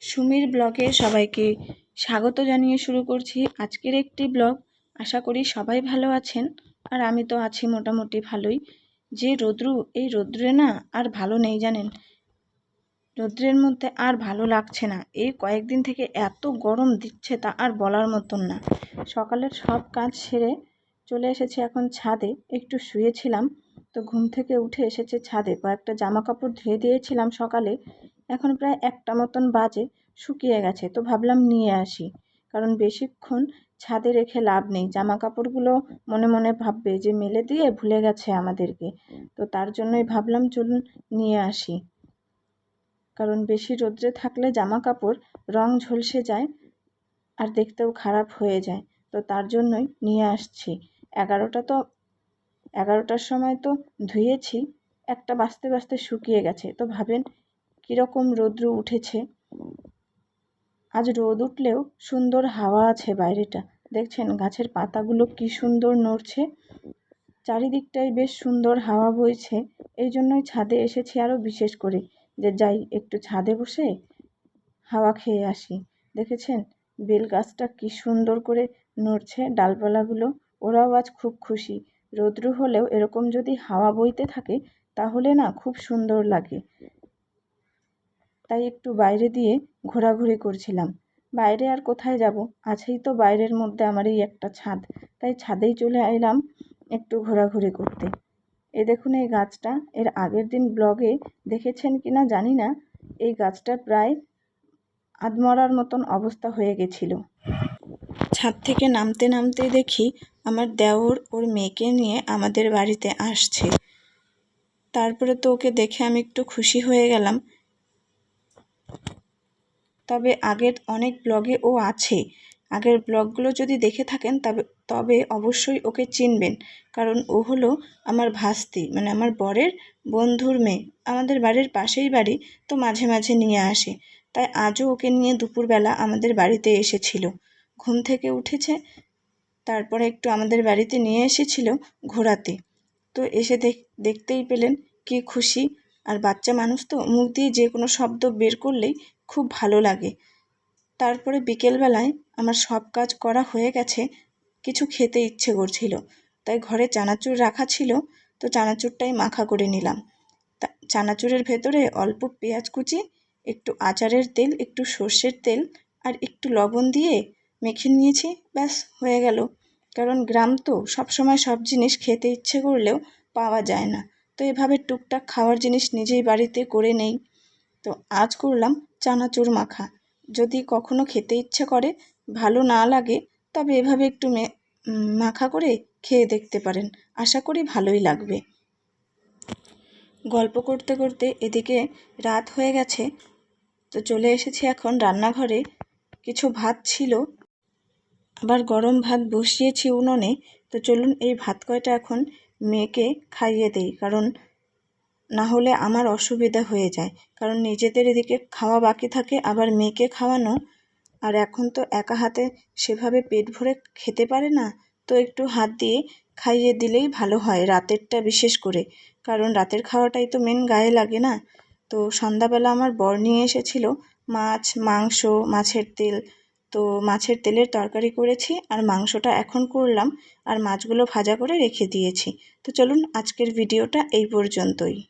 সুমির ব্লগে সবাইকে স্বাগত জানিয়ে শুরু করছি আজকের একটি ব্লগ। আশা করি সবাই ভালো আছেন, আর আমি তো আছি মোটামুটি ভালোই। যে রৌদ্রু, এই রৌদ্রে না আর ভালো নেই জানেন, রৌদ্রের মধ্যে আর ভালো লাগছে না। এই কয়েকদিন থেকে এত গরম দিচ্ছে তা আর বলার মতন না। সকালের সব কাজ সেরে চলে এসেছি এখন ছাদে, একটু শুয়েছিলাম, তো ঘুম থেকে উঠে এসেছে ছাদে। কয়েকটা জামা কাপড় ধুয়ে দিয়েছিলাম সকালে, এখন প্রায় 1টা মতন বাজে, শুকিয়ে গেছে, তো ভাবলাম নিয়ে আসি। কারণ বেশিক্ষণ ছাদে রেখে লাভ নেই, জামা কাপড়গুলো মনে মনে ভাববে যে মেলে দিয়ে ভুলে গেছে আমাদেরকে, তো তার জন্যই ভাবলাম চলুন নিয়ে আসি। কারণ বেশি রোদ্রে থাকলে জামা কাপড় রং ঝলসে যায় আর দেখতেও খারাপ হয়ে যায়, তো তার জন্যই নিয়ে আসছি। 11টার সময় তো ধুয়েছি, 1টা বাজতে বাজতে শুকিয়ে গেছে, তো ভাবেন কীরকম রৌদ্র উঠেছে। আজ রোদ উঠলেও সুন্দর হাওয়া আছে বাইরেটা, দেখছেন গাছের পাতাগুলো কি সুন্দর নড়ছে, চারিদিকটাই বেশ সুন্দর হাওয়া বইছে। এই জন্যই ছাদে এসেছি আরও বিশেষ করে, যে যাই একটু ছাদে বসে হাওয়া খেয়ে আসি। দেখেছেন বেল গাছটা কি সুন্দর করে নড়ছে ডালপালাগুলো, ওরাও আজ খুব খুশি। রৌদ্র হলেও এরকম যদি হাওয়া বইতে থাকে তাহলে না খুব সুন্দর লাগে। তাই একটু বাইরে দিয়ে ঘোরাঘুরি করছিলাম। বাইরে আর কোথায় যাব, আছেই তো বাইরের মধ্যে আমার এই একটা ছাদ, তাই ছাদেই চলে এলাম একটু ঘোরাঘুরি করতে। এই দেখুন এই গাছটা, এর আগের দিন ব্লগে দেখেছেন কিনা জানি না, এই গাছটা প্রায় আধমরার মতন অবস্থা হয়ে গেছিল। ছাদ থেকে নামতে নামতে দেখি আমার দেওর ওর মেয়েকে নিয়ে আমাদের বাড়িতে আসছে। তারপরে তো ওকে দেখে আমি একটু খুশি হয়ে গেলাম। তবে আগের অনেক ব্লগে ও আছে, আগের ব্লগগুলো যদি দেখে থাকেন তবে অবশ্যই ওকে চিনবেন, কারণ ও হলো আমার ভাস্তি, মানে আমার বরের বন্ধুর মেয়ে। আমাদের বাড়ির পাশেই বাড়ি, তো মাঝে মাঝে নিয়ে আসে। তাই আজও ওকে নিয়ে দুপুরবেলা আমাদের বাড়িতে এসেছিল। ঘুম থেকে উঠেছে, তারপরে একটু আমাদের বাড়িতে নিয়ে এসেছিল ঘোরাতে। তো এসে দেখতেই পেলেন কি খুশি। আর বাচ্চা মানুষ তো মুখ দিয়ে যে কোনো শব্দ বের করলেই খুব ভালো লাগে। তারপরে বিকেলবেলায় আমার সব কাজ করা হয়ে গেছে, কিছু খেতে ইচ্ছে করছিল, তাই ঘরে চানাচুর রাখা ছিল, তো চানাচুরটাই মাখা করে নিলাম। চানাচুরের ভেতরে অল্প পেঁয়াজ কুচি, একটু আচারের তেল, একটু সর্ষের তেল আর একটু লবণ দিয়ে মেখে নিয়েছি, ব্যাস হয়ে গেল। কারণ গ্রাম তো, সবসময় সব জিনিস খেতে ইচ্ছে করলেও পাওয়া যায় না, তো এভাবে টুকটাক খাওয়ার জিনিস নিজেই বাড়িতে করে নেই। তো আজ করলাম চানাচুর মাখা। যদি কখনো খেতে ইচ্ছে করে, ভালো না লাগে, তবে এভাবে একটু মাখা করে খেয়ে দেখতে পারেন, আশা করি ভালোই লাগবে। গল্প করতে করতে এদিকে রাত হয়ে গেছে, তো চলে এসেছি এখন রান্নাঘরে। কিছু ভাত ছিল, আবার গরম ভাত বসিয়েছি উনুনে। তো চলুন এই ভাত কয়টা এখন মেয়েকে খাইয়ে দেই, কারণ না হলে আমার অসুবিধা হয়ে যায়। কারণ নিজেদের এদিকে খাওয়া বাকি থাকে, আবার মেয়েকে খাওয়ানো, আর এখন তো একা হাতে সেভাবে পেট ভরে খেতে পারে না, তো একটু হাত দিয়ে খাইয়ে দিলেই ভালো হয়, রাতেরটা বিশেষ করে, কারণ রাতের খাওয়াটাই তো মেন গায়ে লাগে না। তো সন্ধ্যাবেলা আমার বর নিয়ে এসেছিল মাছ, মাংস, মাছের তেল, তো মাছের তেলের তরকারি করেছি, আর মাংসটা এখন করলাম, আর মাছগুলো ভাজা করে রেখে দিয়েছি। তো চলুন আজকের ভিডিওটা এই পর্যন্তই।